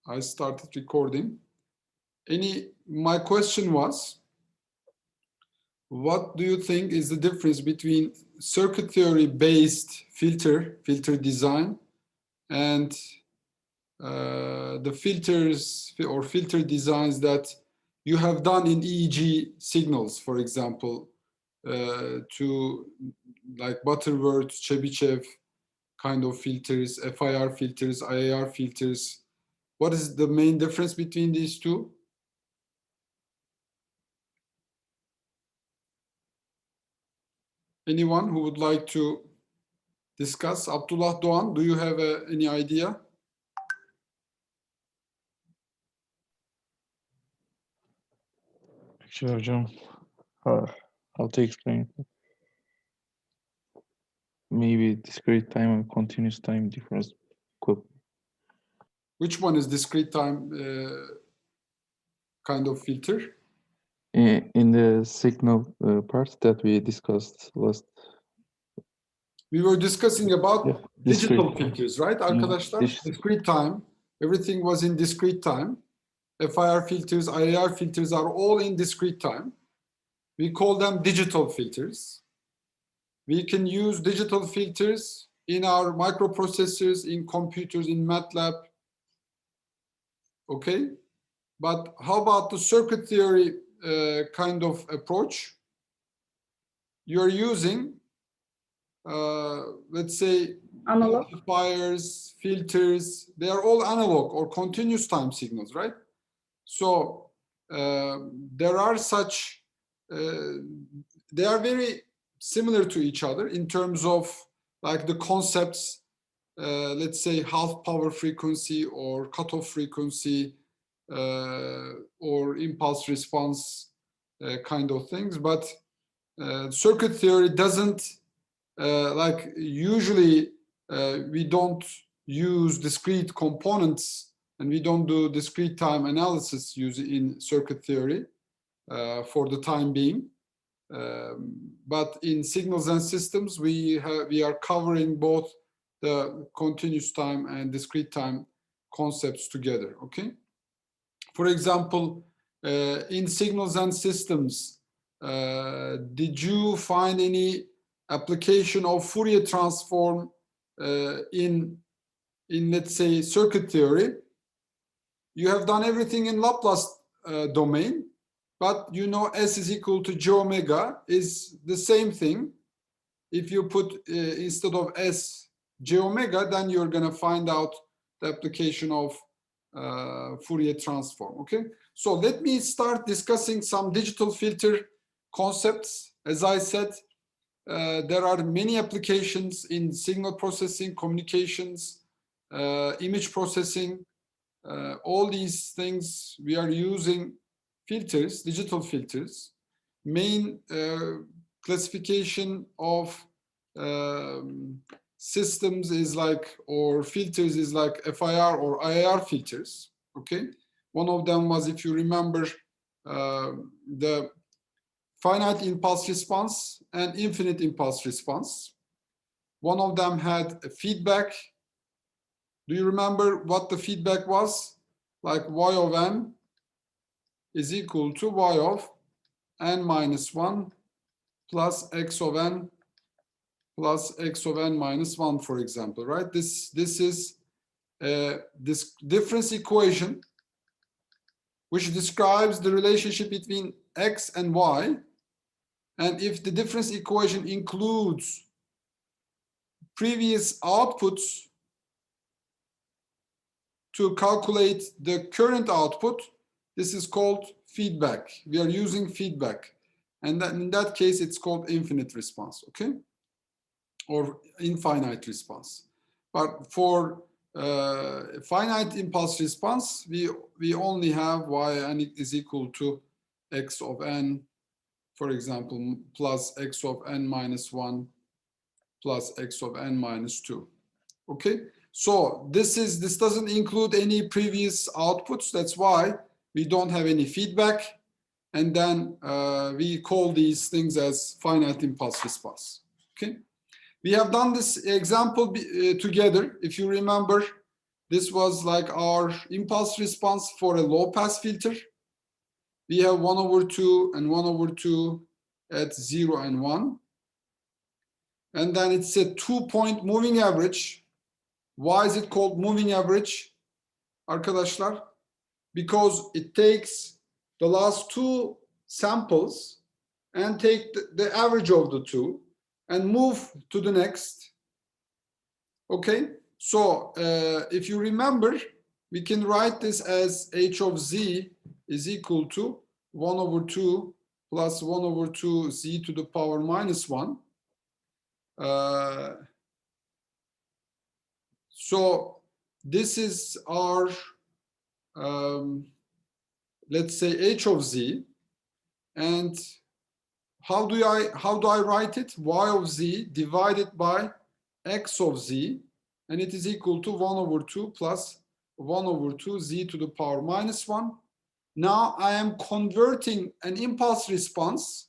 I started recording. My question was, what do you think is the difference between circuit theory based filter design and the filters or filter designs that you have done in EEG signals, for example, to like Butterworth, Chebyshev kind of filters, FIR filters, IAR filters. What is the main difference between these two? Anyone who would like to discuss? Abdullah Doğan, do you have any idea? Actually, hocam, how to explain it? Maybe discrete time and continuous time difference. Which one is discrete time kind of filter? In the signal part that we discussed last. We were discussing about digital filters, right, arkadaşlar? Discrete time. Everything was in discrete time. FIR filters, IAR filters are all in discrete time. We call them digital filters. We can use digital filters in our microprocessors, in computers, in MATLAB. Okay? But how about the circuit theory kind of approach? You're using, let's say, analog amplifiers, filters. They are all analog or continuous time signals, right? So there are such, they are very similar to each other in terms of like the concepts, let's say half power frequency or cutoff frequency or impulse response kind of things. But circuit theory doesn't, like usually we don't use discrete components and we don't do discrete time analysis in circuit theory for the time being. But in signals and systems, we are covering both the continuous time and discrete time concepts together, okay? For example, in signals and systems, did you find any application of Fourier transform in let's say circuit theory? You have done everything in Laplace domain, but you know S is equal to j omega is the same thing. If you put instead of S j omega, then you're going to find out the application of Fourier transform. Okay, so let me start discussing some digital filter concepts. As I said, there are many applications in signal processing, communications, image processing. All these things we are using filters, digital filters. Main classification of systems is like, or filters is like FIR or IAR filters, okay? One of them was, if you remember, the finite impulse response and infinite impulse response. One of them had a feedback. Do you remember what the feedback was? Like y of n is equal to y of n minus 1 plus x of n plus x of n minus 1, for example, right? This is this difference equation which describes the relationship between x and y. And if the difference equation includes previous outputs to calculate the current output, this is called feedback. We are using feedback. And that, in that case, it's called infinite response, okay? Or infinite response. But for finite impulse response, we only have yn is equal to x of n, for example, plus x of n minus 1 plus x of n minus 2. Okay, so this doesn't include any previous outputs. That's why we don't have any feedback. And then we call these things as finite impulse response. Okay, we have done this example together. If you remember, This was like our impulse response for a low pass filter. We have 1/2 and 1/2 at 0 and 1. And then it's a 2-point moving average. Why is it called moving average, arkadaşlar? Because it takes the last two samples and take the average of the two and move to the next. Okay, so if you remember, we can write this as h of z is equal to 1/2 plus 1/2 z to the power minus 1. So this is our, let's say, h of z. And how do I write it? Y of z divided by x of z, and it is equal to 1/2 plus 1/2 z to the power minus 1. Now I am converting an impulse response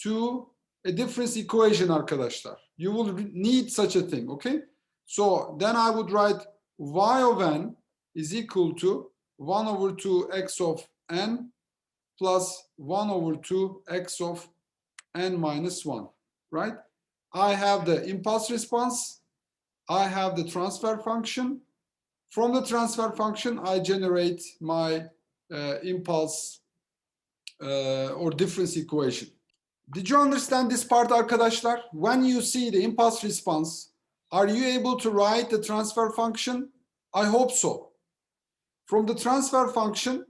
to a difference equation, arkadaşlar. You will need such a thing, okay? So then I would write y of n is equal to 1/2 x of n plus 1/2 x of n minus 1, right? I have the impulse response. I have the transfer function. From the transfer function, I generate my impulse or difference equation. Did you understand this part, arkadaşlar? When you see the impulse response, are you able to write the transfer function? I hope so. From the transfer function,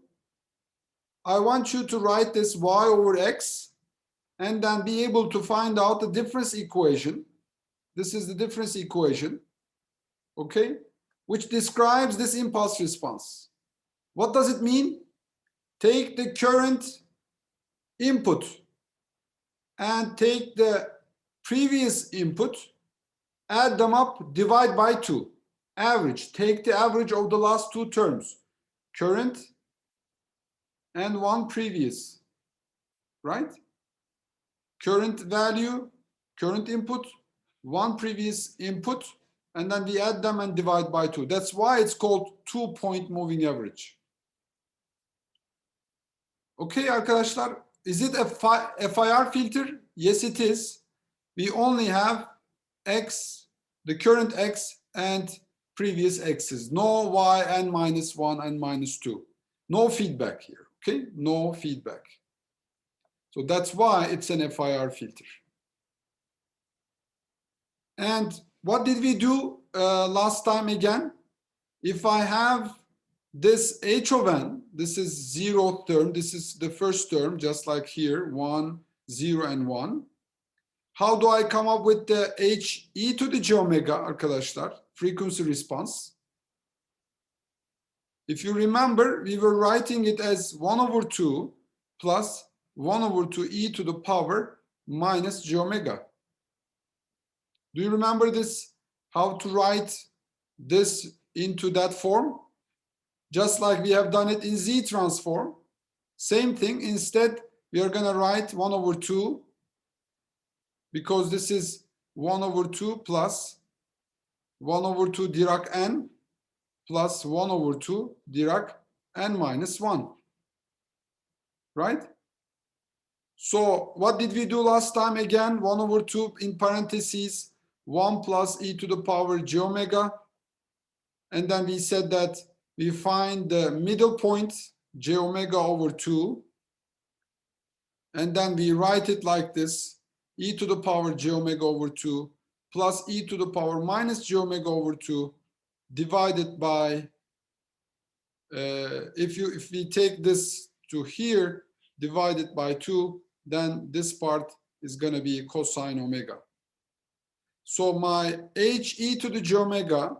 I want you to write this y over x and then be able to find out the difference equation. This is the difference equation, okay, which describes this impulse response. What does it mean? Take the current input and take the previous input, add them up, divide by 2. Average, take the average of the last two terms, current and one previous, right? Current value, current input, one previous input, and then we add them and divide by 2. That's why it's called 2-point moving average. Okay, arkadaşlar, is it a FIR filter? Yes, it is. We only have x, the current x, and previous x's. No y and minus 1 and minus 2. No feedback here, okay? No feedback. So that's why it's an FIR filter. And what did we do last time again? If I have this h of n, this is 0th term, this is the first term, just like here, 1, 0, and 1. How do I come up with the h e to the j omega, arkadaşlar? Frequency response. If you remember, we were writing it as 1/2 plus 1/2 e to the power minus j omega. Do you remember this? How to write this into that form? Just like we have done it in Z transform. Same thing. Instead, we are going to write 1/2 because this is 1/2 plus 1/2 Dirac n plus 1/2 Dirac n minus 1. Right? So what did we do last time? Again, 1/2 in parentheses, 1 plus e to the power j omega. And then we said that we find the middle point, j omega over 2. And then we write it like this, e to the power j omega over 2 plus e to the power minus j omega over 2 divided by, if we take this to here, divided by 2, then this part is going to be cosine omega. So my h e to the j omega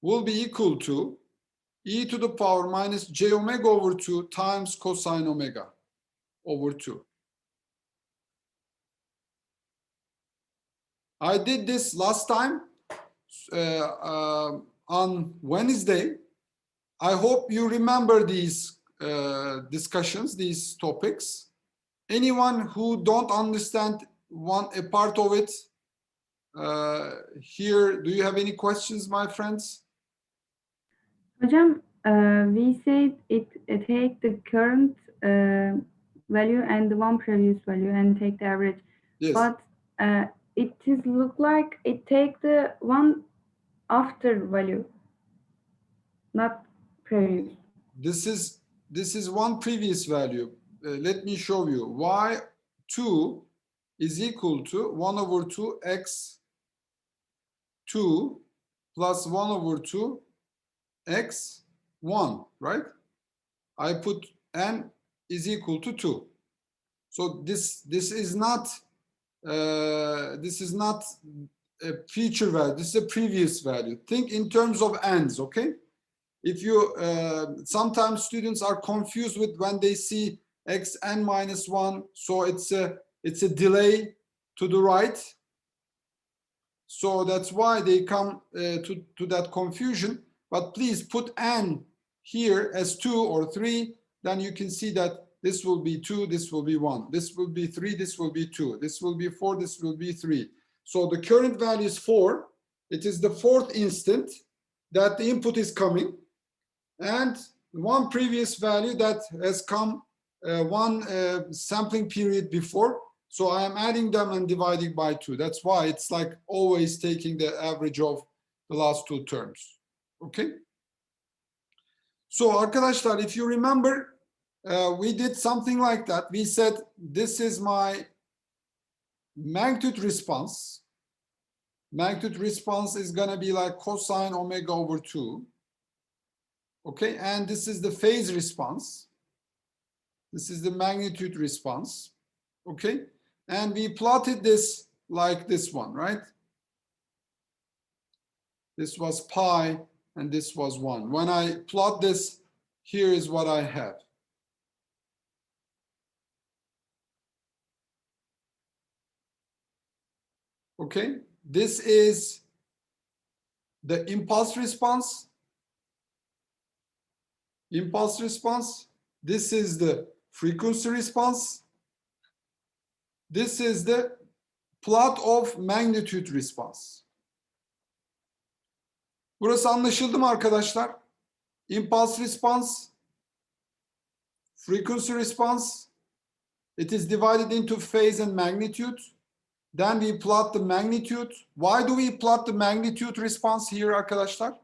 will be equal to e to the power minus j omega over 2 times cosine omega over 2. I did this last time on Wednesday. I hope you remember these discussions, these topics. Anyone who don't understand a part of it here, do you have any questions, my friends? Hocam, we said it take the current value and the one previous value and take the average. Yes. But it is look like it take the one after value, not previous. This is one previous value. Let me show you. Y2 is equal to 1 over 2 x2 plus 1 over 2 x1, right? I put n is equal to 2. So this is not a future value. This is a previous value. Think in terms of n's, okay? If you sometimes students are confused with when they see xn minus 1, so it's a delay to the right. So that's why they come to that confusion. But please put n here as 2 or 3, then you can see that this will be 2, this will be 1, this will be 3, this will be 2, this will be 4, this will be 3. So the current value is 4. It is the 4th instant that the input is coming, and one previous value that has come one sampling period before. So I am adding them and dividing by 2. That's why it's like always taking the average of the last 2 terms. Okay. So arkadaşlar, if you remember, we did something like that. We said this is my magnitude response. Magnitude response is going to be like cosine omega over 2. Okay, and this is the phase response. This is the magnitude response. Okay, and we plotted this like this one, right? This was pi and this was 1. When I plot this, here is what I have. Okay, this is the impulse response. Impulse response. This is the frequency response. This is the plot of magnitude response. Burası anlaşıldı mı arkadaşlar? Impulse response, frequency response. It is divided into phase and magnitude. Then we plot the magnitude. Why do we plot the magnitude response here arkadaşlar?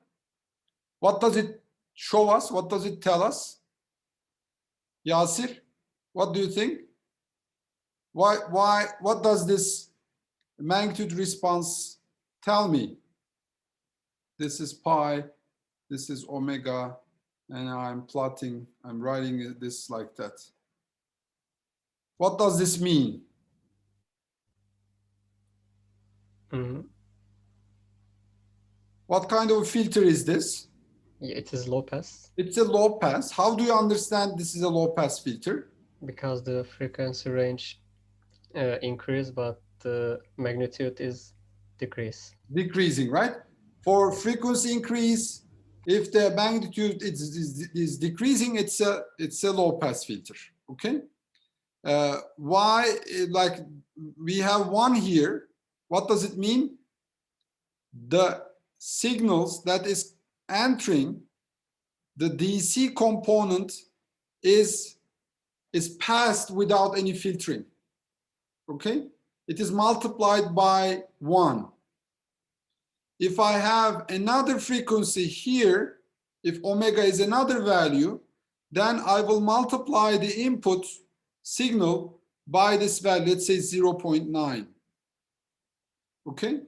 What does it show us? What does it tell us? Yasir, what do you think? What does this magnitude response tell me? This is pi, this is omega, and I'm writing this like that. What does this mean? What kind of a filter is this? Yeah, it is low pass. It's a low pass. How do you understand this is a low pass filter? Because the frequency range increase, but the magnitude is decreasing, right? For frequency increase, if the magnitude is decreasing, it's a low pass filter. Okay. Why? Like we have 1 here. What does it mean? The signals that is entering the DC component is passed without any filtering. Okay, it is multiplied by 1. If I have another frequency here, if omega is another value, then I will multiply the input signal by this value, let's say 0.9. Okay.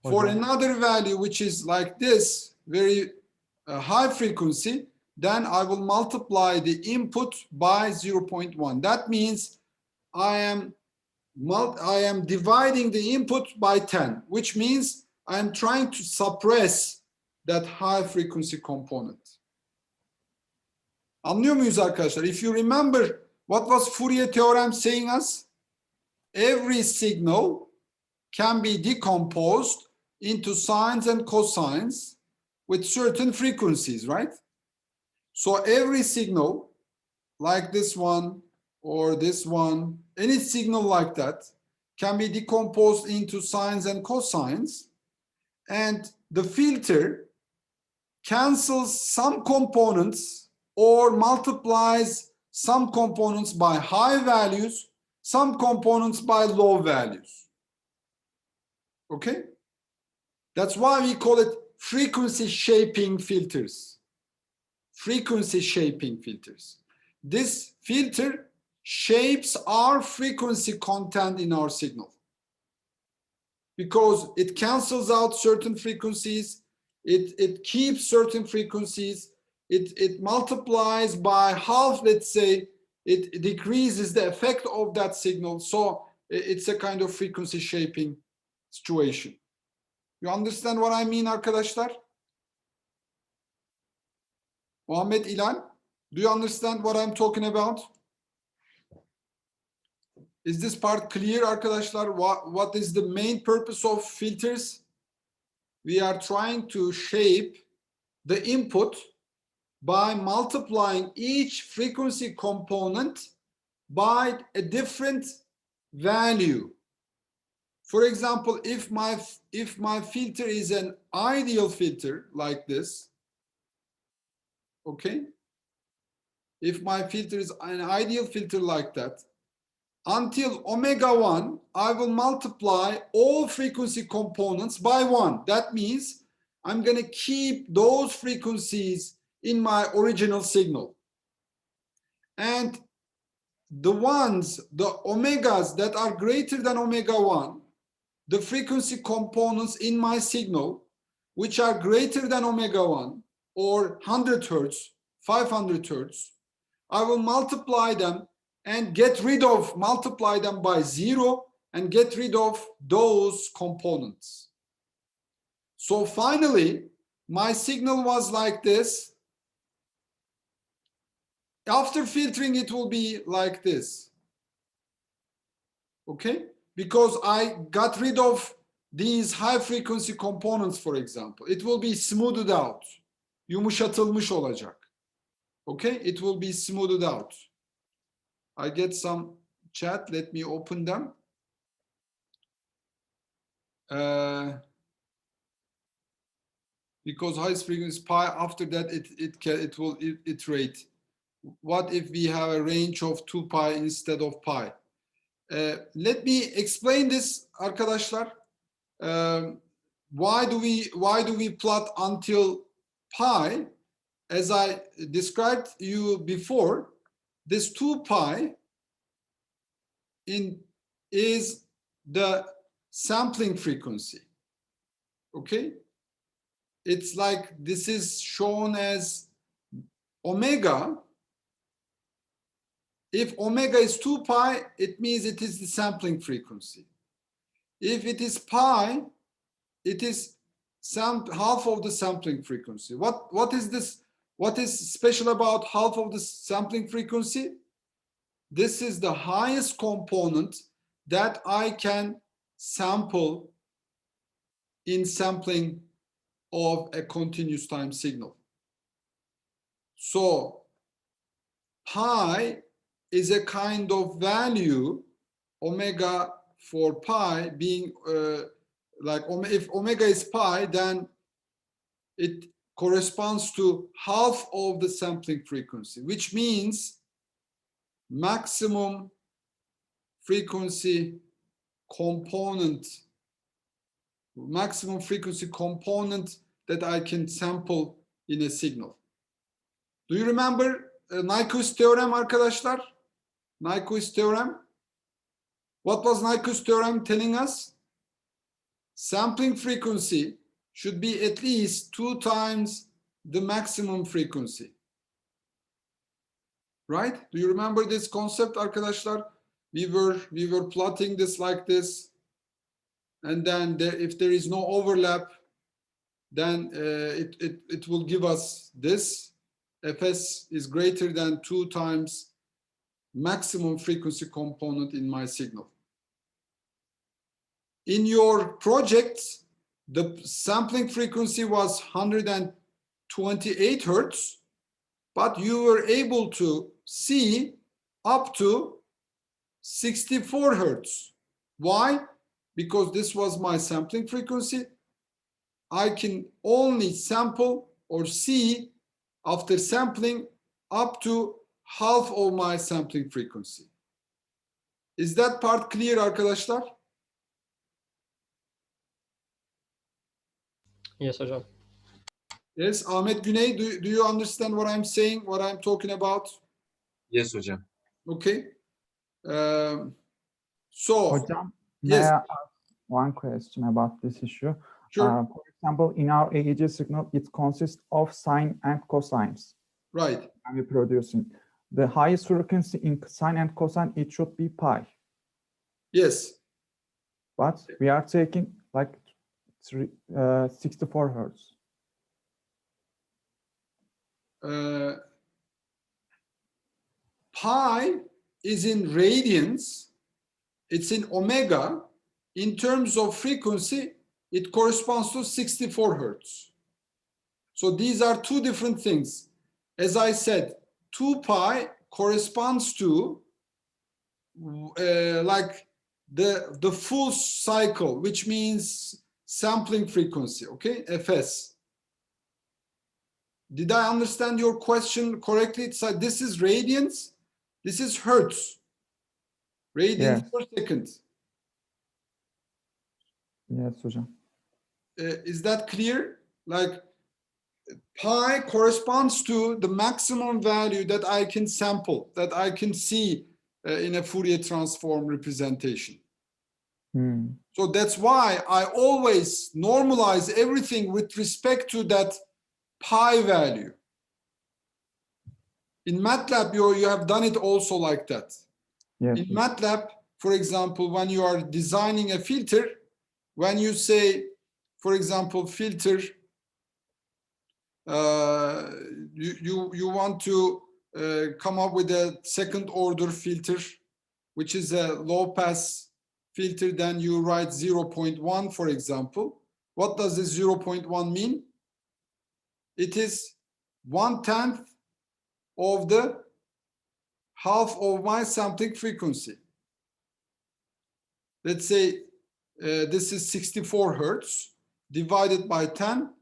For another value, which is like this, very high frequency, then I will multiply the input by 0.1. That means I am dividing the input by 10, which means I am trying to suppress that high frequency component. Anlıyor muyuz arkadaşlar? If you remember, what was Fourier theorem saying us? Every signal can be decomposed into sines and cosines with certain frequencies, right? So every signal, like this one or this one, any signal like that can be decomposed into sines and cosines, and the filter cancels some components or multiplies some components by high values, some components by low values. Okay? That's why we call it frequency shaping filters. Frequency shaping filters. This filter shapes our frequency content in our signal because it cancels out certain frequencies, it keeps certain frequencies, it multiplies by half, let's say, it decreases the effect of that signal. So it's a kind of frequency shaping situation. You understand what I mean, arkadaşlar? Muhammed İlhan, do you understand what I'm talking about? Is this part clear, arkadaşlar? What is the main purpose of filters? We are trying to shape the input by multiplying each frequency component by a different value. For example, if my filter is an ideal filter like this, okay? If my filter is an ideal filter like that, until omega 1, I will multiply all frequency components by 1. That means I'm going to keep those frequencies in my original signal. And the ones, the omegas that are greater than omega 1, the frequency components in my signal, which are greater than omega 1, or 100 hertz, 500 hertz, I will multiply them and multiply them by 0 and get rid of those components. So finally, my signal was like this. After filtering, it will be like this. Okay? Because I got rid of these high frequency components, for example. It will be smoothed out. Yumuşatılmış olacak. Okay? It will be smoothed out. I get some chat. Let me open them. Because highest frequency is pi, after that it will iterate. What if we have a range of 2 pi instead of pi? Let me explain this, arkadaşlar. Why do we plot until pi? As I described you before, this 2 pi is the sampling frequency. Okay? It's like this is shown as omega. If omega is 2 pi, it means it is the sampling frequency. If it is pi, it is half of the sampling frequency. What is this? What is special about half of the sampling frequency? This is the highest component that I can sample in sampling of a continuous time signal. So pi is a kind of value, omega for pi being like if omega is pi, then it corresponds to half of the sampling frequency, which means maximum frequency component that I can sample in a signal. Do you remember Nyquist theorem, arkadaşlar? Nyquist theorem. What was Nyquist theorem telling us? Sampling frequency should be at least 2 times the maximum frequency. Right? Do you remember this concept, arkadaşlar? We were plotting this like this, and then if there is no overlap, then it will give us this. Fs is greater than 2 times maximum frequency component in my signal. In your project, the sampling frequency was 128 hertz, but you were able to see up to 64 hertz. Why? Because this was my sampling frequency. I can only sample or C, after sampling up to half of my sampling frequency. Is that part clear arkadaşlar? Yes hocam. Yes, Ahmet Güney, do you understand what I'm saying, what I'm talking about? Yes hocam. Okay. So, Hocam, may yes. I ask one question about this issue? Sure. For example, in our EEG signal, it consists of sine and cosines. Right. And we're producing the highest frequency in sine and cosine, it should be pi. Yes. But we are taking like 64 hertz. Pi is in radians, it's in omega. In terms of frequency, it corresponds to 64 hertz. So these are two different things. As I said, 2 pi corresponds to like the full cycle, which means sampling frequency, okay, Fs. Did I understand your question correctly? It's like this is radians, this is hertz. Radians Yes. per second. Yes, hocam. Is that clear? Like pi corresponds to the maximum value that I can sample, that I can see in a Fourier transform representation. So that's why I always normalize everything with respect to that pi value. In MATLAB, you have done it also like that. Yes. In MATLAB, for example, when you are designing a filter, when you say, for example, filter, you want to come up with a second order filter, which is a low pass filter, then you write 0.1, for example. What does this 0.1 mean? It is 1/10 of the half of my sampling frequency. Let's say this is 64 hertz divided by 10.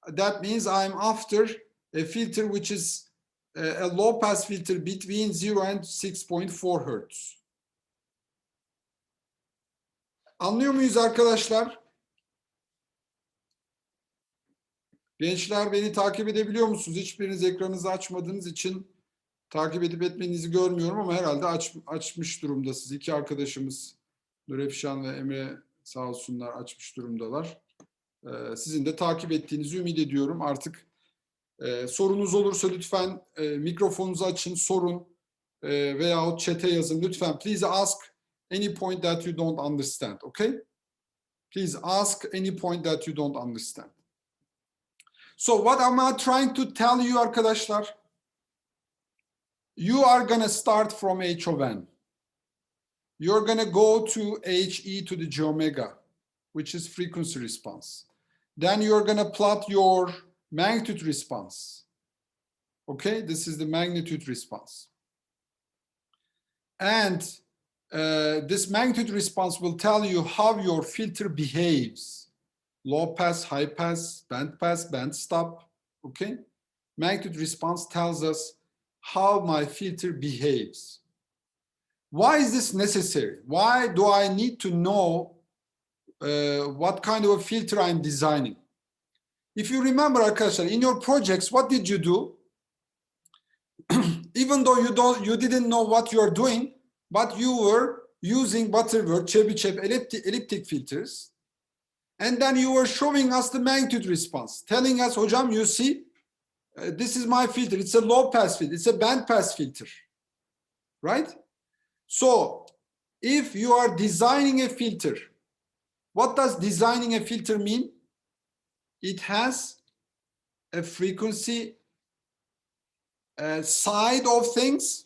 That means I'm after a filter which is a low pass filter between 0 and 6.4 hertz. Anlıyor muyuz arkadaşlar? Gençler, beni takip edebiliyor musunuz? Hiçbiriniz ekranınızı açmadığınız için takip edip etmenizi görmüyorum ama herhalde açmış durumdasınız. İki arkadaşımız Nurefşan ve Emre sağ olsunlar açmış durumdalar. Sizin de takip ettiğinizi ümit ediyorum. Artık sorunuz olursa lütfen mikrofonunuzu açın, sorun veyahut chat'e yazın. Lütfen please ask any point that you don't understand, okay? Please ask any point that you don't understand. So what am I trying to tell you arkadaşlar? You are gonna start from h of n. You're gonna go to h e to the j omega, which is frequency response. Then you're gonna plot your magnitude response. Okay, this is the magnitude response. And this magnitude response will tell you how your filter behaves. Low pass, high pass, band stop, okay? Magnitude response tells us how my filter behaves. Why is this necessary? Why do I need to know what kind of a filter I'm designing? If you remember, arkadaşlar, in your projects, what did you do? Even though you didn't know what you are doing, but you were using Butterworth, Chebyshev elliptic filters, and then you were showing us the magnitude response, telling us, hocam, you see, this is my filter. It's a low pass filter. It's a band pass filter, right? So if you are designing a filter, what does designing a filter mean? It has a frequency side of things,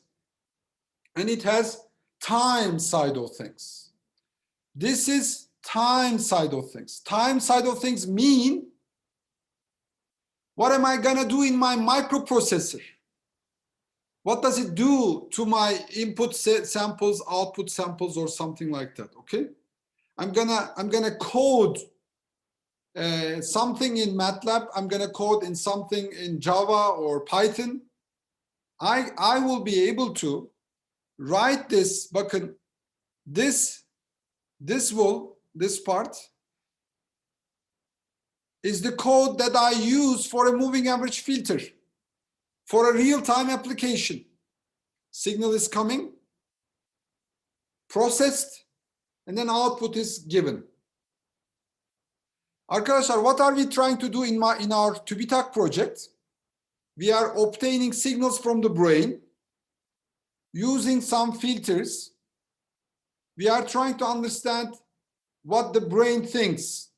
and it has time side of things. This is time side of things. Time side of things mean, what am I gonna do in my microprocessor? What does it do to my input samples, output samples, or something like that? Okay, I'm gonna code something in MATLAB, I'm going to code in something in Java or Python, I will be able to write this, bakın, this part is the code that I use for a moving average filter for a real-time application. Signal is coming, processed, and then output is given. Arkadaşlar, what are we trying to do in our TÜBİTAK project? We are obtaining signals from the brain using some filters. We are trying to understand what the brain thinks,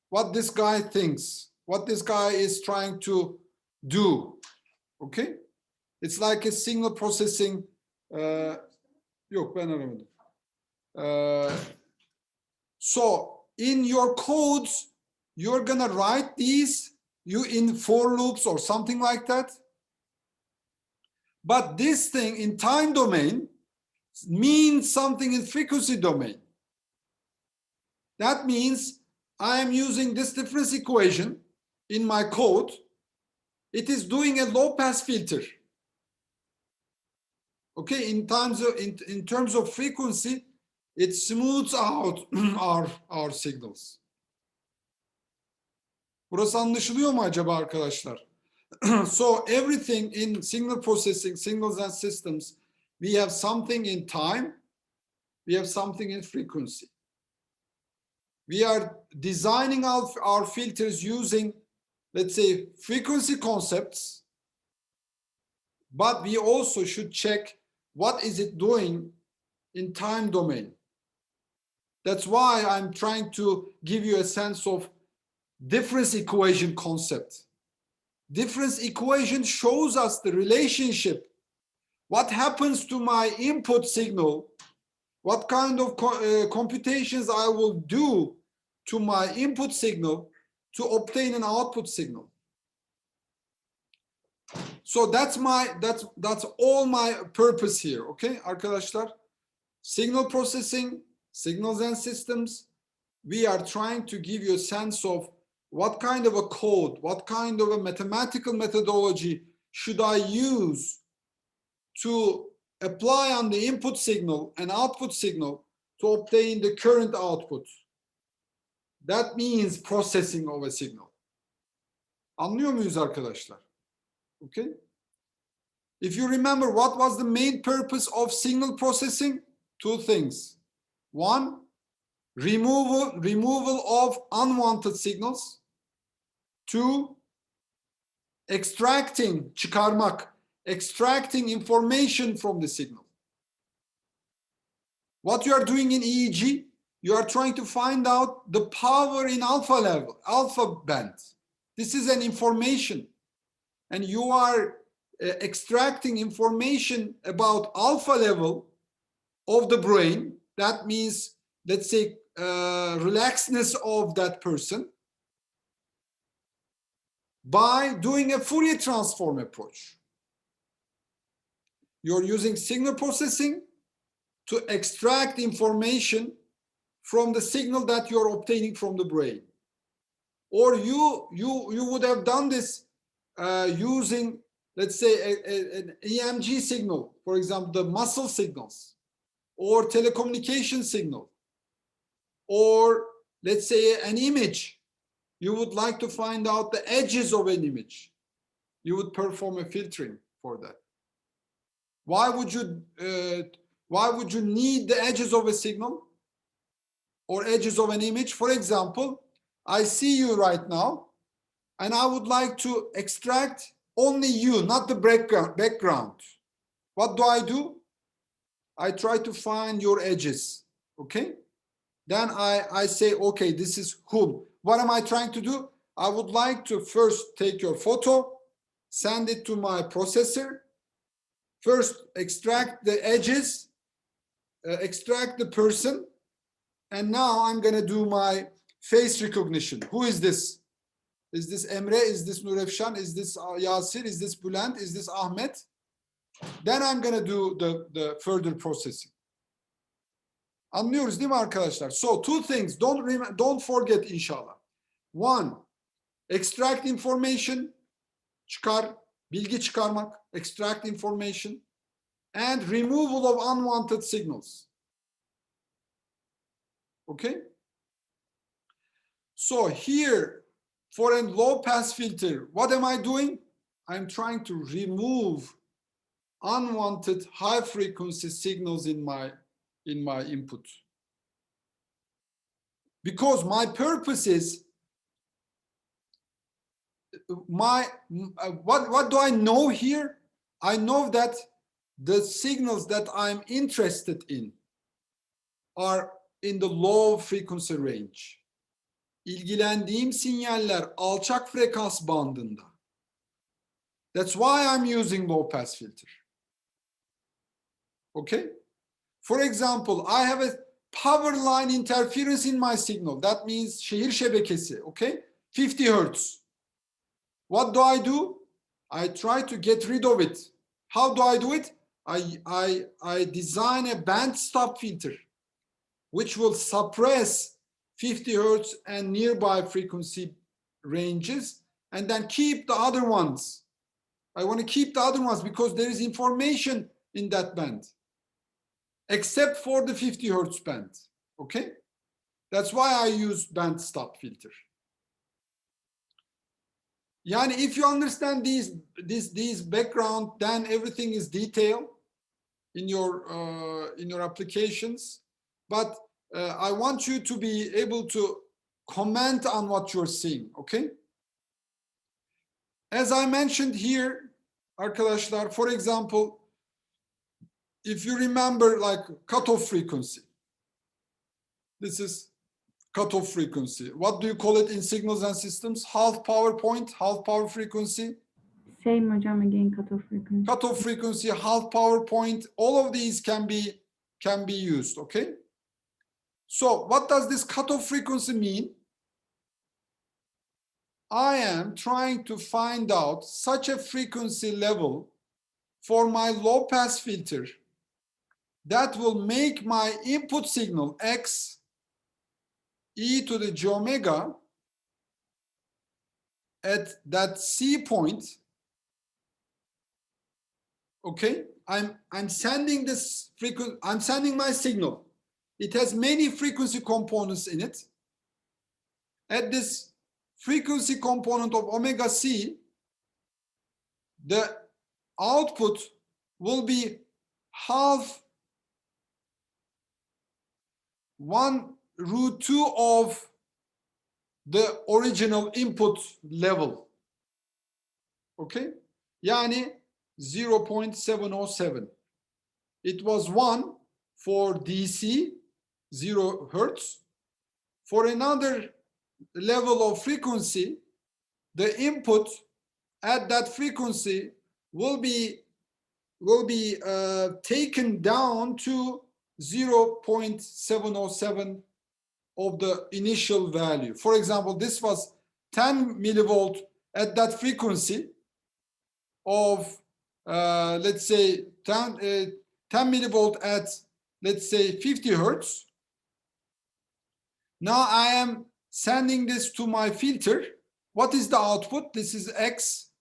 what this guy thinks, what this guy is trying to do. Okay? It's like a signal processing. Yok, ben aramadım. So in your codes, you're gonna write these in for loops or something like that. But this thing in time domain means something in frequency domain. That means I am using this difference equation in my code. It is doing a low pass filter. Okay, in terms of frequency, it smooths out our signals. Burası anlaşılıyor mu acaba arkadaşlar? So everything in signal processing, signals and systems, we have something in time, we have something in frequency. We are designing our filters using, let's say, frequency concepts, but we also should check what is it doing in time domain. That's why I'm trying to give you a sense of difference equation concept. Difference equation shows us the relationship. What happens to my input signal? What kind of computations I will do to my input signal to obtain an output signal. So that's all my purpose here. Okay, arkadaşlar? Signal processing, signals and systems. We are trying to give you a sense of what kind of a code, what kind of a mathematical methodology should I use to apply on the input signal and output signal to obtain the current output. That means processing of a signal. Anlıyor muyuz arkadaşlar? Okay. If you remember, what was the main purpose of signal processing? Two things. One, removal of unwanted signals. Two, çıkarmak, extracting information from the signal. What you are doing in EEG, you are trying to find out the power in alpha level, alpha band. This is an information, and you are extracting information about alpha level of the brain. That means, let's say, relaxedness of that person by doing a Fourier transform approach. You're using signal processing to extract information from the signal that you're obtaining from the brain. Or you would have done this using, let's say, an EMG signal, for example, the muscle signals, or telecommunication signal, or let's say an image. You would like to find out the edges of an image. You would perform a filtering for that. Why would you need the edges of a signal or edges of an image? For example, I see you right now, and I would like to extract only you, not the background. What do? I try to find your edges, okay? Then I say, okay, this is whom. What am I trying to do? I would like to first take your photo, send it to my processor, first extract the edges, extract the person, and now I'm going to do my face recognition. Who is this? Is this Emre? Is this Nurefşan? Is this Yasir? Is this Bülent? Is this Ahmet? Then I'm going to do the further processing. Anlıyoruz değil mi arkadaşlar? So two things. Don't forget, inshallah. One, extract information, çıkar, bilgi çıkarmak, extract information, and removal of unwanted signals. Okay? So here, for a low pass filter, what am I doing? I'm trying to remove unwanted high frequency signals in my input. Because my purpose is what do I know here? I know that the signals that I'm interested in are in the low frequency range. İlgilendiğim sinyaller alçak frekans bandında. That's why I'm using low pass filter. Okay? For example, I have a power line interference in my signal. That means şehir şebekesi, okay? 50 Hertz. What do? I try to get rid of it. How do I do it? I design a band stop filter, which will suppress 50 Hertz and nearby frequency ranges, and then keep the other ones. I want to keep the other ones because there is information in that band, except for the 50 Hertz band, okay? That's why I use band stop filter. Yani if you understand these background, then everything is detailed in your applications. But I want you to be able to comment on what you're seeing, okay? As I mentioned here, arkadaşlar, for example, if you remember like cutoff frequency, this is cutoff frequency. What do you call it in signals and systems? Half power point, half power frequency. Same hocam, again, cutoff frequency. Cutoff frequency, half power point, all of these can be used, okay? So what does this cutoff frequency mean? I am trying to find out such a frequency level for my low pass filter that will make my input signal X e to the j omega at that C point. Okay, I'm sending this frequency, I'm sending my signal. It has many frequency components in it. At this frequency component of omega C, the output will be half 1√2 of the original input level. Okay? Yani 0.707. It was 1 for DC, 0 Hertz. For another level of frequency, the input at that frequency will be taken down to 0.707 of the initial value. For example, this was 10 millivolt at that frequency of let's say 10 millivolt at, let's say, 50 Hertz. Now I am sending this to my filter. What is the output? This is X,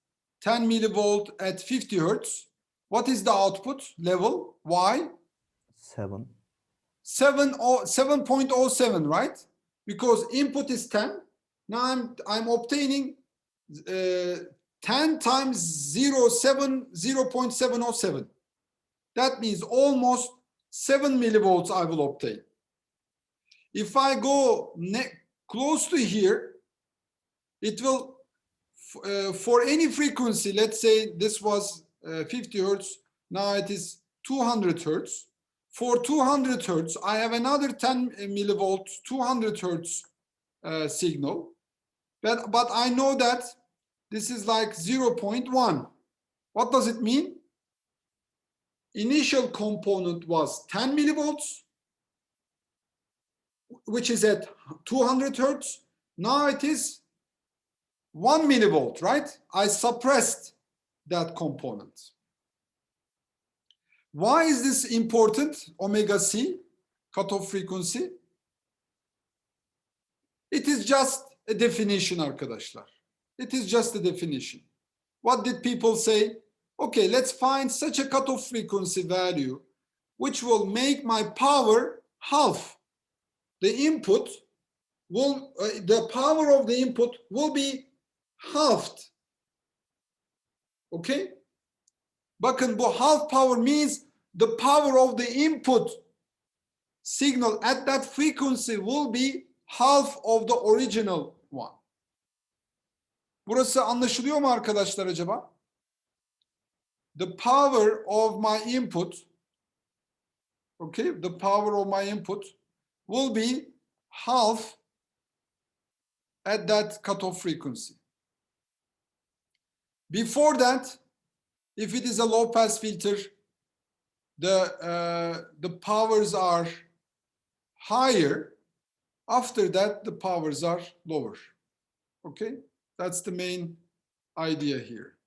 10 millivolt at 50 Hertz. What is the output level? Y? 7.07, right? Because input is 10. Now I'm obtaining 10 times 0.707. That means almost 7 millivolts I will obtain. If I go close to here, it will, for any frequency, let's say this was 50 Hertz, now it is 200 Hertz. For 200 Hertz, I have another 10 millivolt, 200 Hertz signal. But I know that this is like 0.1. What does it mean? Initial component was 10 millivolts, which is at 200 Hertz. Now it is 1 millivolt, right? I suppressed that component. Why is this important, omega C, cutoff frequency? It is just a definition arkadaşlar. It is just a definition. What did people say? Okay, let's find such a cutoff frequency value which will make my power half. The input will, the power of the input will be halved. Okay? Bakın bu half power means the power of the input signal at that frequency will be half of the original one. Burası anlaşılıyor mu arkadaşlar acaba? The power of my input, okay, the power of my input will be half at that cutoff frequency. Before that, if it is a low pass filter, the powers are higher. After that, the powers are lower. Okay, that's the main idea here.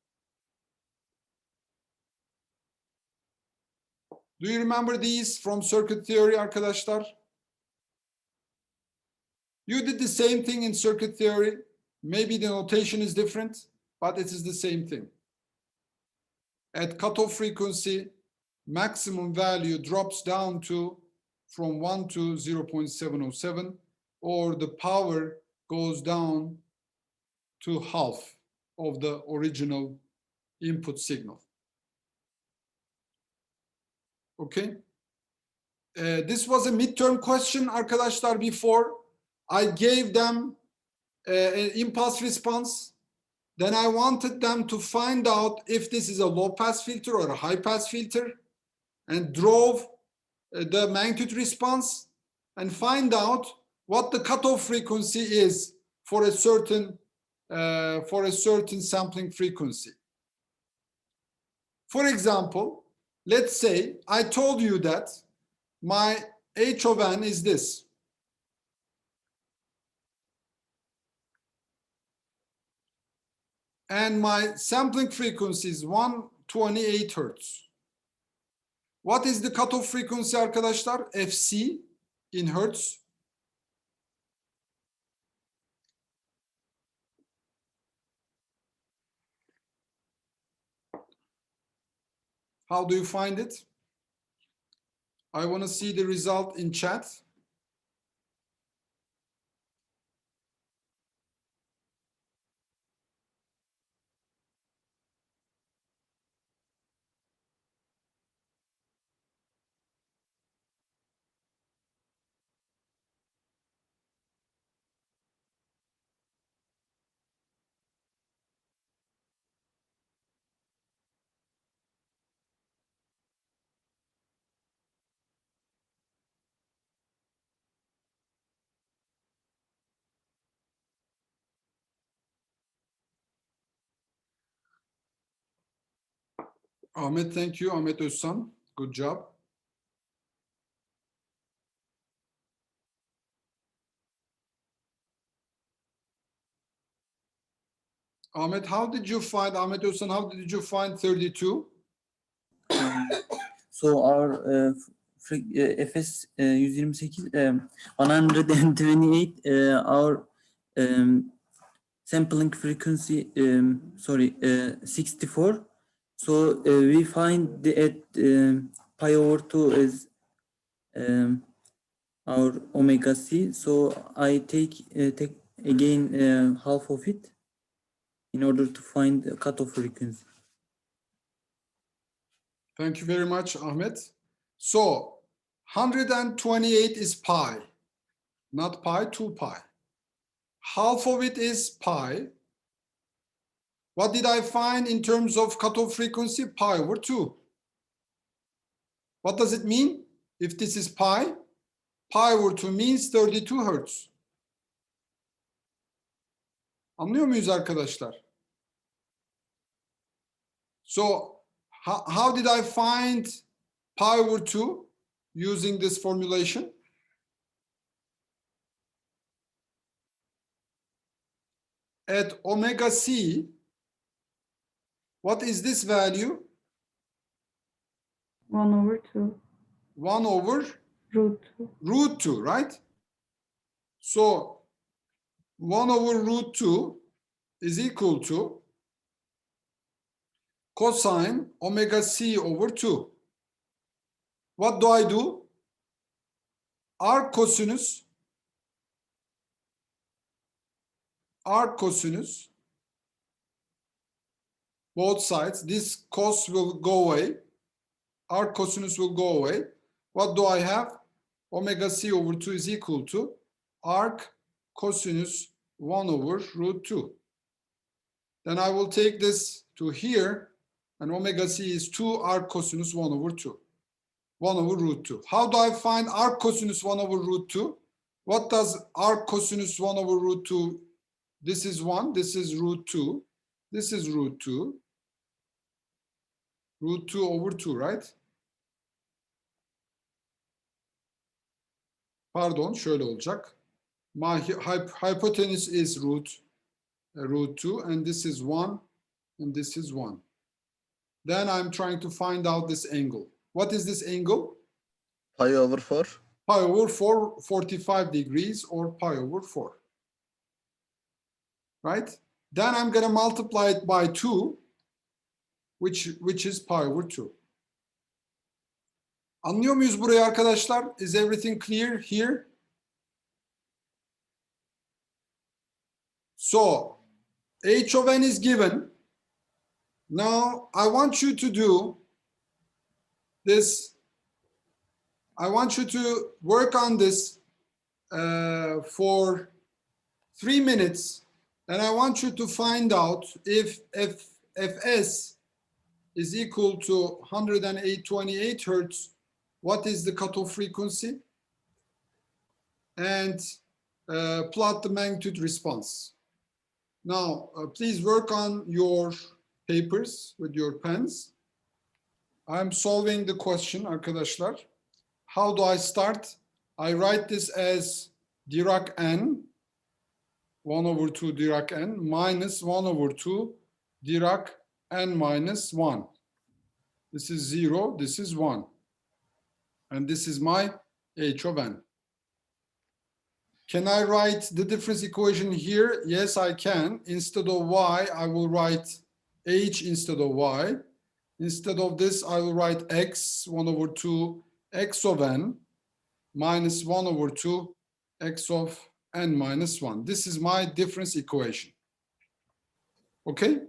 Do you remember these from circuit theory arkadaşlar? You did the same thing in circuit theory. Maybe the notation is different, but it is the same thing. At cutoff frequency, maximum value drops down to from 1 to 0.707, or the power goes down to half of the original input signal. Okay. This was a midterm question arkadaşlar before. I gave them an impulse response. Then I wanted them to find out if this is a low pass filter or a high pass filter, and drove the magnitude response and find out what the cutoff frequency is for a certain sampling frequency. For example, let's say I told you that my H of n is this. And my sampling frequency is 128 Hertz. What is the cutoff frequency arkadaşlar? FC in Hertz. How do you find it? I want to see the result in chat. Ahmet, thank you. Ahmet Özsan, good job. Ahmet, how did you find, Ahmet Özsan, how did you find 32? So our FS 128, 128, our sampling frequency, 64. So we find the pi over 2 is our omega c. So I take again half of it in order to find the cutoff frequency. Thank you very much, Ahmet. So 128 is pi, not pi, 2 pi. Half of it is pi. What did I find in terms of cutoff frequency? Pi over 2. What does it mean? If this is pi, pi over 2 means 32 Hertz. Anlıyor muyuz arkadaşlar? So how did I find pi over 2 using this formulation? At omega c, what is this value? 1 over 2. 1 over Root 2. root 2, right? So 1 over root 2 is equal to cosine omega c over 2. What do I do? Arc cosinus both sides. This cos will go away. Arc cosinus will go away. What do I have? Omega c over 2 is equal to arc cosinus 1 over root 2. Then I will take this to here, and omega c is 2 arc cosinus 1 over 2. 1 over root 2. How do I find arc cosinus 1 over root 2? What does arc cosinus 1 over root 2? This is 1, this is root 2, this is root 2. Root 2 over 2, right? Pardon, şöyle olacak. My hypotenuse is root 2, and this is 1, and this is 1. Then I'm trying to find out this angle. What is this angle? Pi over 4. Pi over 4, 45 degrees, or pi over 4. Right? Then I'm going to multiply it by 2, which is pi over 2. Anlıyor muyuz burayı arkadaşlar? Is everything clear here? So, h of n is given. Now, I want you to do this. I want you to work on this for 3 minutes. And I want you to find out if Fs is equal to 128 Hertz, what is the cutoff frequency? And plot the magnitude response. Now, please work on your papers with your pens. I'm solving the question, arkadaşlar. How do I start? I write this as Dirac n, 1 over 2 Dirac n, minus 1 over 2 Dirac n minus 1. This is 0, this is 1. And this is my h of n. Can I write the difference equation here? Yes, I can. Instead of y, I will write h instead of y. Instead of this, I will write x, 1 over 2 x of n, minus 1 over 2 x of n minus 1. This is my difference equation. Okay?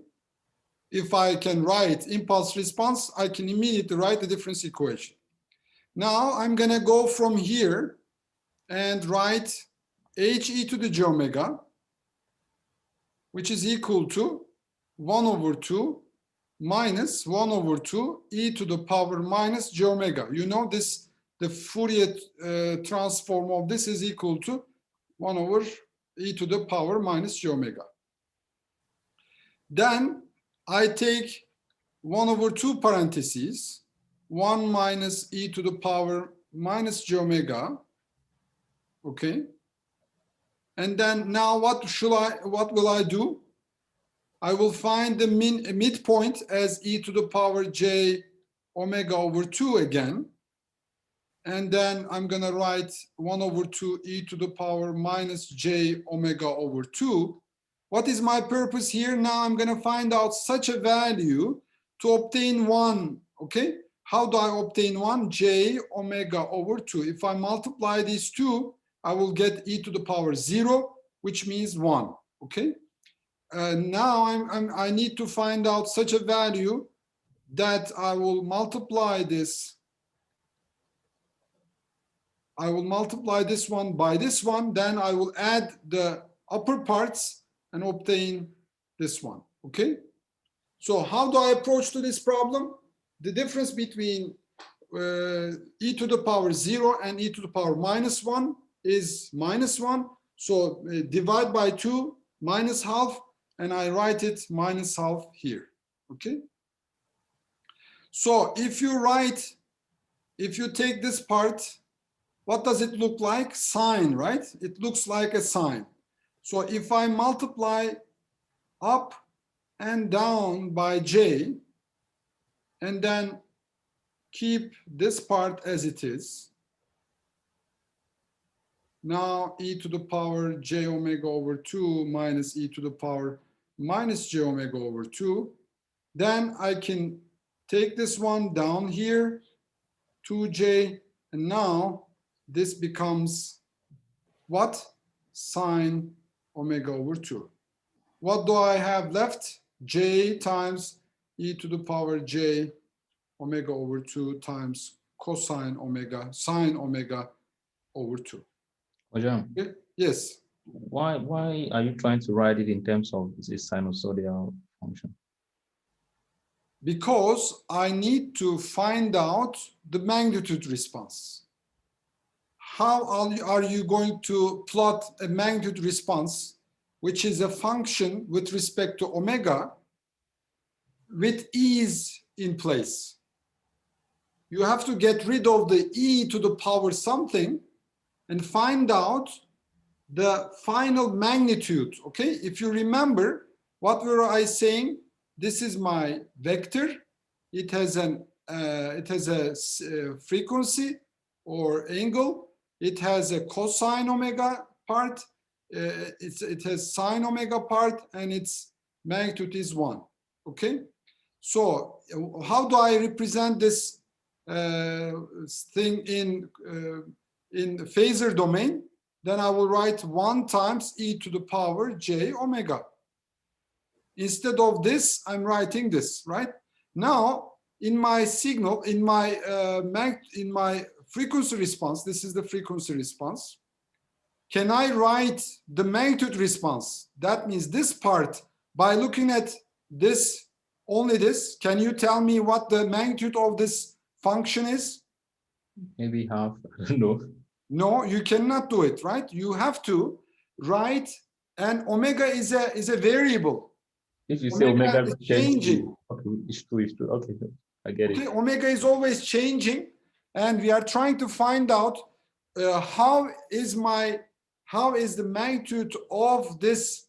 If I can write impulse response, I can immediately write the difference equation. Now I'm going to go from here and write h e to the j omega, which is equal to 1 over 2 minus 1 over 2 e to the power minus j omega. You know this, the Fourier transform of this is equal to 1 over e to the power minus j omega. Then I take 1 over 2 parentheses, 1 minus e to the power minus j omega. Okay. And then now what will I do? I will find the midpoint as e to the power j omega over 2 again. And then I'm going to write 1 over 2 e to the power minus j omega over 2. What is my purpose here? Now I'm going to find out such a value to obtain 1. Okay? How do I obtain 1? J omega over 2. If I multiply these two, I will get e to the power 0, which means 1. Okay? Now I need to find out such a value that I will multiply this. I will multiply this one by this one. Then I will add the upper parts and obtain this one. Okay? So how do I approach to this problem? The difference between e to the power 0 and e to the power minus 1 is minus 1. So divide by 2, minus half, and I write it minus half here. Okay? So if you take this part, what does it look like? Sine, right? It looks like a sine. So if I multiply up and down by j, and then keep this part as it is, Now e to the power j omega over 2 minus e to the power minus j omega over 2. Then I can take this one down here, 2j, and now this becomes what? Sine omega over 2. What do I have left? J times e to the power j omega over 2 times cosine omega, sine omega over 2. Hocam, Okay? Yes. why are you trying to write it in terms of this sinusoidal function? Because I need to find out the magnitude response. How are you going to plot a magnitude response, which is a function with respect to omega, with e's in place? You have to get rid of the e to the power something and find out the final magnitude. Okay, if you remember, what were I saying? This is my vector. It has a frequency or angle. It has a cosine omega part. It has sine omega part, and its magnitude is 1. Okay, so how do I represent this thing in phasor domain? Then I will write 1 times e to the power j omega. Instead of this, I'm writing this, right? Now, in my signal, in my frequency response, this is the frequency response. Can I write the magnitude response? That means this part, by looking at this, only this, can you tell me what the magnitude of this function is? Maybe half, I don't know. No, you cannot do it, right? You have to write, and omega is a variable. If you say Omega omega is changing. Okay, it's true. Okay, I get Okay, it. omega is always changing, and we are trying to find out how is the magnitude of this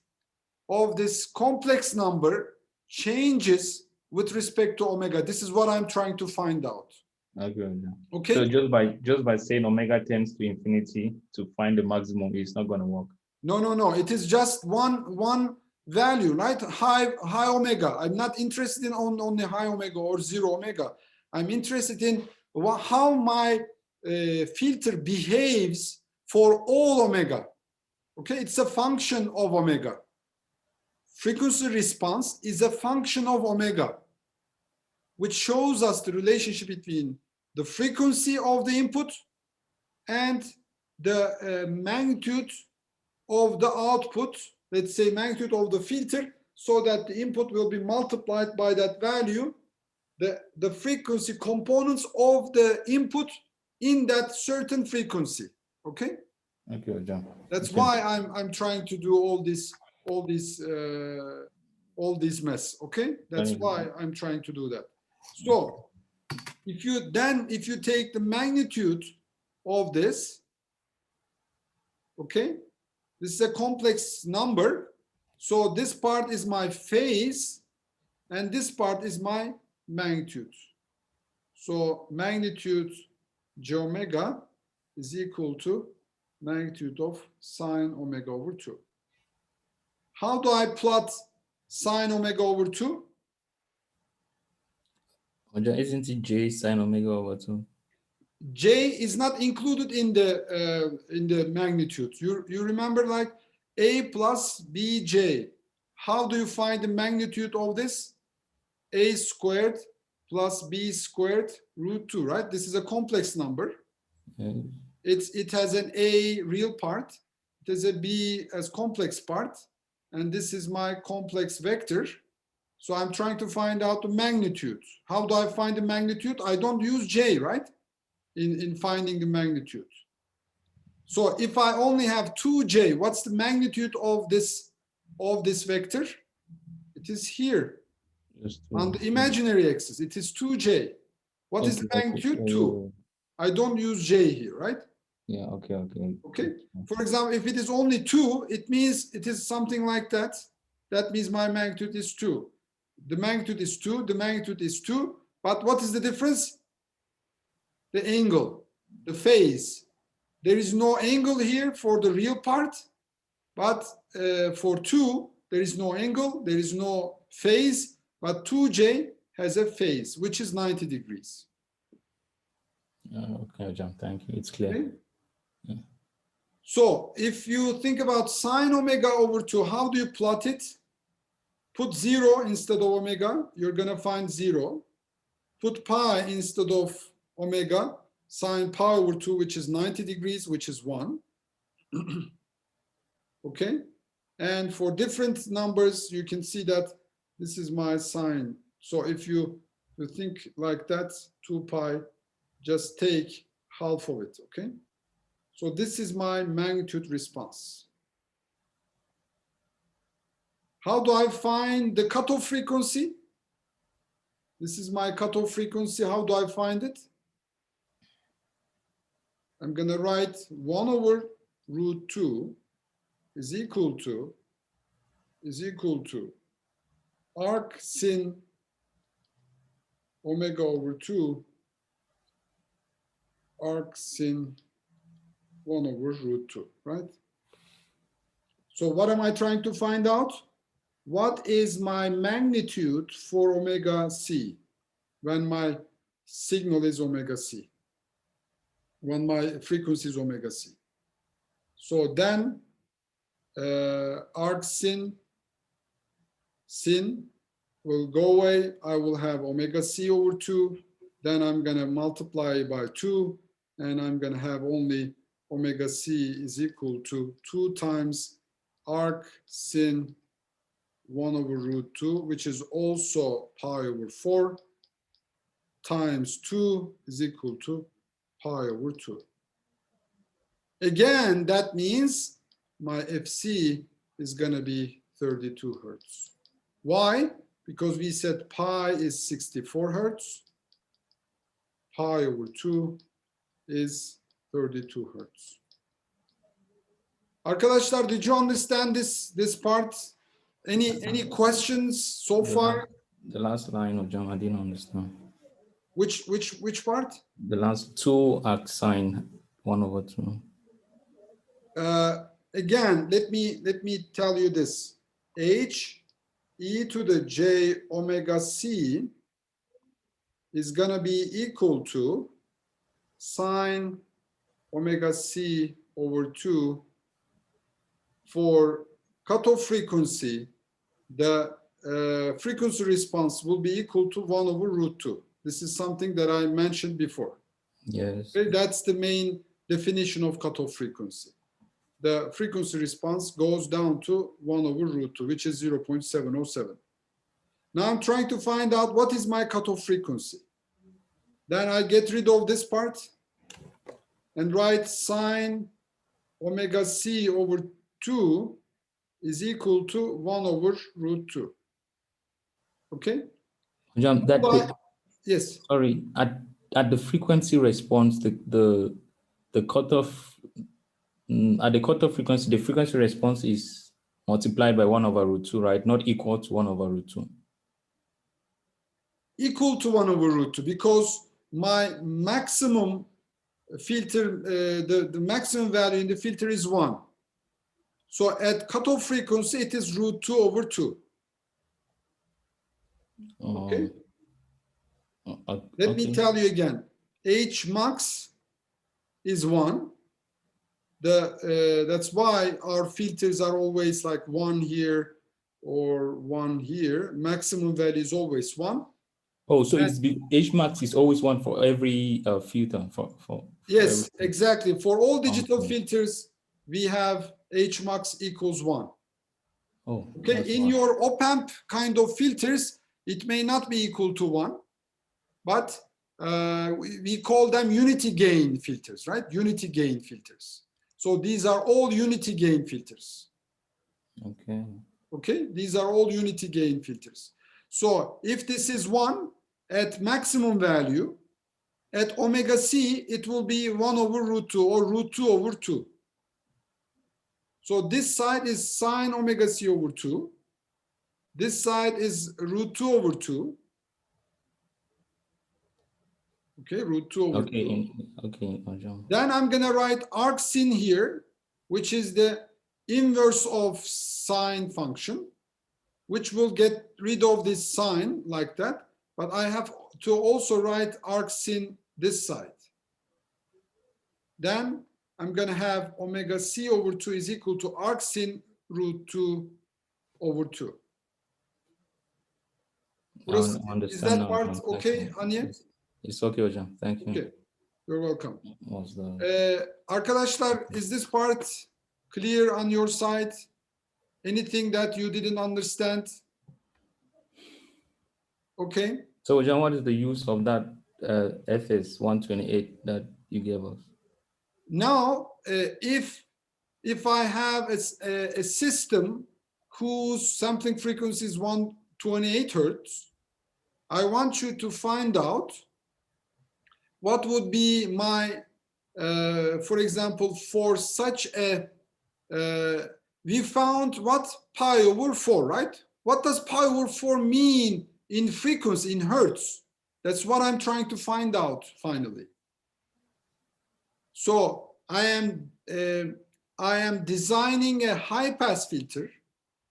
complex number changes with respect to omega. This is what I'm trying to find out. Okay. Okay. So just by saying omega tends to infinity to find the maximum, it's not going to work. No. It is just one value, right? High omega. I'm not interested in only high omega or 0 omega. I'm interested in how my filter behaves for all omega. Okay, it's a function of omega. Frequency response is a function of omega, which shows us the relationship between the frequency of the input and the magnitude of the output, let's say magnitude of the filter, so that the input will be multiplied by that value, the frequency components of the input in that certain frequency. Okay? Okay, John. That's why I'm trying to do all this mess. Okay? That's why I'm trying to do that. So if you take the magnitude of this, okay, this is a complex number. So this part is my phase, and this part is my magnitude. So magnitude j omega is equal to magnitude of sine omega over 2. How do I plot sine omega over 2? Isn't it j sine omega over 2? J is not included in the magnitude. You remember, like a plus bj. How do you find the magnitude of this? A squared plus b squared root 2, right? This is a complex number. Yeah. It has an a real part. It has a b as complex part, and this is my complex vector. So I'm trying to find out the magnitude. How do I find the magnitude? I don't use j, right? In finding the magnitude. So if I only have 2j, what's the magnitude of this vector? It is here on the imaginary axis. It is 2j. What is the magnitude? 2. I don't use j here, right? Yeah, okay. Okay. For example, if it is only 2, it means it is something like that. That means my magnitude is 2. The magnitude is 2. The magnitude is 2. But what is the difference? The angle, the phase. there is no angle here for the real part, but for 2, there is no angle, there is no phase, but 2j has a phase, which is 90 degrees. Okay, Hocam, thank you. It's clear. Okay? Yeah. So if you think about sine omega over 2, how do you plot it? Put 0 instead of omega, you're going to find 0. Put pi instead of omega, sine pi over 2, which is 90 degrees, which is 1. Okay? And for different numbers, you can see that this is my sine. So if you think like that, 2 pi, just take half of it, okay? So this is my magnitude response. How do I find the cutoff frequency? This is my cutoff frequency. How do I find it? I'm going to write 1 over root 2 is equal to arc sin omega over 2 arc sin 1 over root 2, right? So what am I trying to find out? What is my magnitude for omega c when my signal is omega c, when my frequency is omega c? So then arc sin will go away. I will have omega c over 2. Then I'm going to multiply by 2, and I'm going to have only omega c is equal to 2 times arc sin 1 over root 2, which is also pi over 4, times 2 is equal to pi over 2. Again, that means my FC is going to be 32 hertz. Why? Because we said pi is 64 hertz. Pi over 2 is 32 hertz. Arkadaşlar, did you understand this part? Any questions so far? The last line of John, I didn't understand. Which part? The last 2 arc sine 1 over 2. Again, let me tell you this. H e to the j omega c is going to be equal to sine omega c over 2 for cutoff frequency. The frequency response will be equal to 1 over root 2. This is something that I mentioned before. Yes. Okay, that's the main definition of cutoff frequency. The frequency response goes down to 1 over root 2, which is 0.707. Now I'm trying to find out what is my cutoff frequency. Then I get rid of this part and write sine omega c over 2 is equal to 1 over root 2. Okay? John, Yes. sorry, at the frequency response, the cutoff at the cutoff frequency, the frequency response is multiplied by 1 over root 2, right? Not equal to 1 over root 2. Equal to 1 over root 2, because my maximum filter, the maximum value in the filter is 1. So at cutoff frequency, it is root 2 over 2. Okay? Let me tell you again. H max is 1. That's why our filters are always like 1 here or 1 here. Maximum value is always 1. Oh, so it's H max is always 1 for every filter. Yes, exactly. For all digital filters, we have H max equals 1. Oh, okay. In your op-amp kind of filters, it may not be equal to 1, but we call them unity gain filters, right? Unity gain filters. So these are all unity gain filters. Okay. Okay, these are all unity gain filters. So if this is 1 at maximum value, at omega c, it will be 1 over root 2 or root 2 over 2. So this side is sine omega c over 2. This side is root 2 over 2. Okay, root 2 over 2. Okay, hocam. Then I'm going to write arcsin here, which is the inverse of sine function, which will get rid of this sine like that. But I have to also write arcsin this side. Then I'm going to have omega c over 2 is equal to arcsin root 2 over 2. Burası, I understand is that now, part hocam. Thank okay, you. Anya? It's okay, hocam. Thank you. Okay, you're welcome. Was the Arkadaşlar, is this part clear on your side? Anything that you didn't understand? Okay. So, hocam, what is the use of that FS 128 that you gave us? Now, if I have a system whose sampling frequency is 128 hertz, I want you to find out what would be my, for example, for such a, we found what pi over 4, right? What does pi over 4 mean in frequency, in hertz? That's what I'm trying to find out finally. So I am designing a high pass filter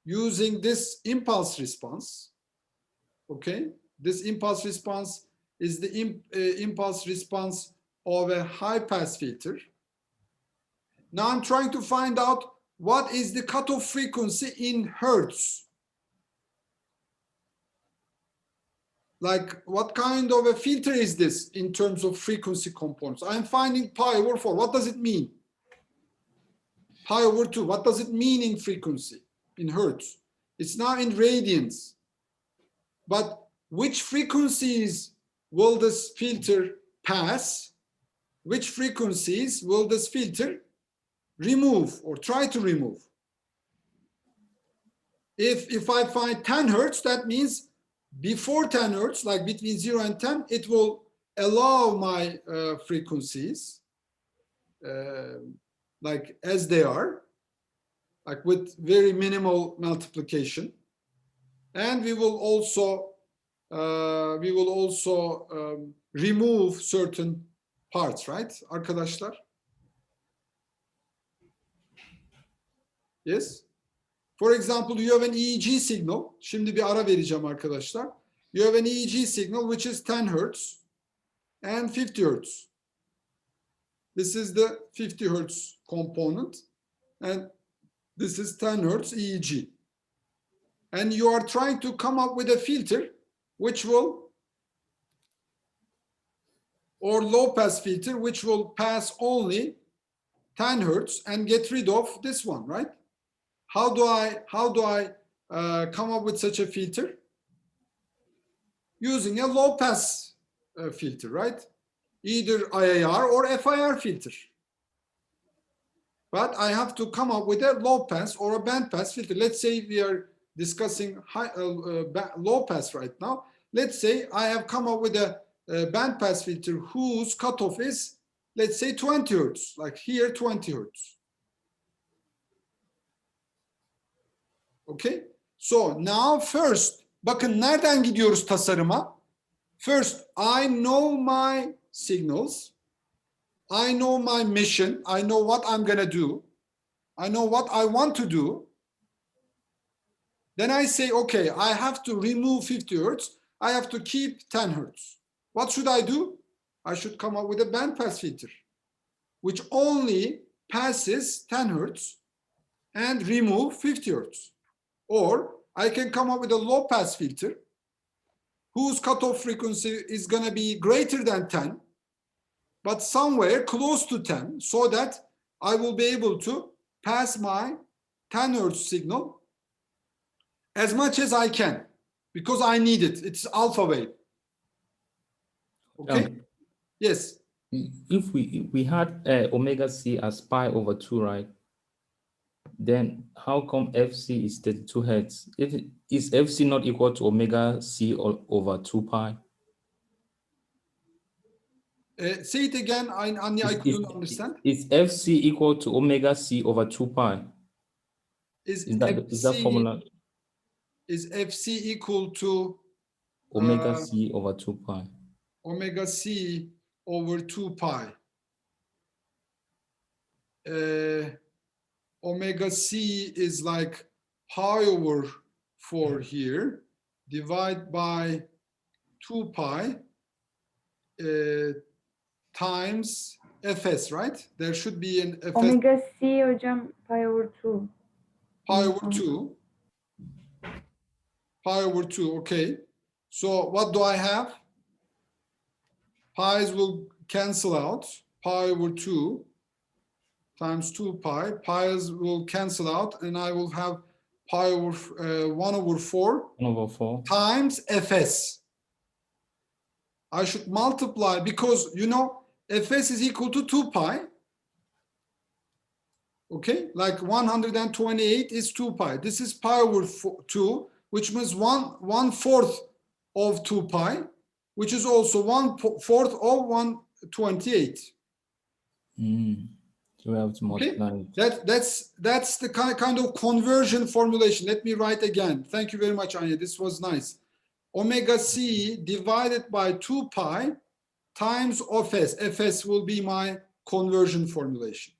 using this impulse response. Okay, this impulse response is the impulse response of a high pass filter. Now I'm trying to find out what is the cutoff frequency in hertz. Like, what kind of a filter is this in terms of frequency components? I'm finding pi over 4. What does it mean? Pi over 2. What does it mean in frequency, in hertz? It's now in radians. But which frequencies will this filter pass? Which frequencies will this filter remove or try to remove? If I find 10 hertz, that means before 10 hertz, like between 0 and 10, it will allow my frequencies like as they are, like with very minimal multiplication. And we will also remove certain parts, right, arkadaşlar? Yes. For example, you have an EEG signal. Şimdi bir ara vereceğim arkadaşlar. You have an EEG signal which is 10 hertz and 50 hertz. This is the 50 hertz component, and this is 10 hertz EEG. And you are trying to come up with a filter which will, or low pass filter, which will pass only 10 hertz and get rid of this one, right? How do I come up with such a filter? Using a low pass filter, right? Either IAR or FIR filter. But I have to come up with a low pass or a band pass filter. Let's say we are discussing low pass right now. Let's say I have come up with a band pass filter whose cutoff is, let's say, 20 hertz, like here 20 hertz. Okay, so now first, bakın nereden gidiyoruz tasarıma? First, I know my signals. I know my mission. I know what I'm gonna do. I know what I want to do. Then I say, okay, I have to remove 50 hertz. I have to keep 10 hertz. What should I do? I should come up with a bandpass filter, which only passes 10 hertz and remove 50 hertz. Or I can come up with a low pass filter whose cutoff frequency is going to be greater than 10, but somewhere close to 10, so that I will be able to pass my 10 hertz signal as much as I can, because I need it. It's alpha wave. Okay? Yes. If we had omega c as pi over 2, right? Then how come FC is 32 hertz? Is FC not equal to omega c over 2 pi? Say it again, I couldn't understand. Is FC equal to omega c over 2 pi? Is that formula? Is FC equal to omega c over 2 pi? Omega c over 2 pi. Omega c is like pi over 4 here, divide by 2 pi times fs, right? There should be an fs. Omega c hocam pi over 2. Pi over 2. Pi over 2, okay. So what do I have? Pi's will cancel out. Pi over 2 times 2 pi. Pi's will cancel out, and I will have pi over 1 over 4 times fs. I should multiply, because you know fs is equal to 2 pi. Okay, like 128 is 2 pi. This is pi over 2, which means 1/4 of 2 pi, which is also 1/4 of 128. So we have to multiply. Okay? That's the kind of conversion formulation. Let me write again. Thank you very much, Anya. This was nice. Omega c divided by 2 pi times fs. Fs will be my conversion formulation.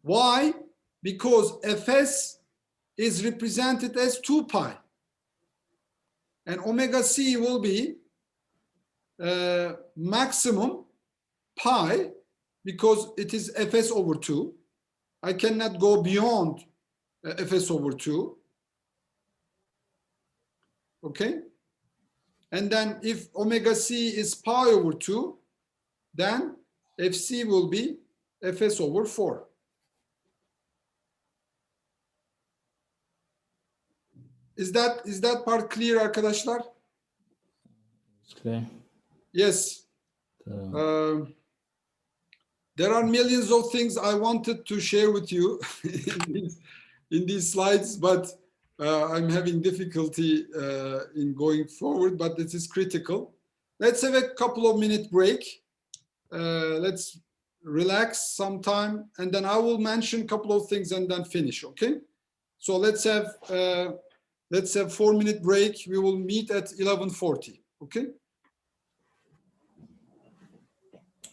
Why? Because fs is represented as 2 pi. And omega c will be maximum pi, because it is fs over 2. I cannot go beyond fs over 2. Okay? And then if omega c is pi over 2, then fc will be fs over 4. Is that part clear, arkadaşlar? It's clear. Yes. There are millions of things I wanted to share with you in these slides, but I'm having difficulty in going forward, but this is critical. Let's have a couple of minute break. Let's relax some time, and then I will mention a couple of things and then finish, okay? So let's have 4-minute break. We will meet at 11:40, okay?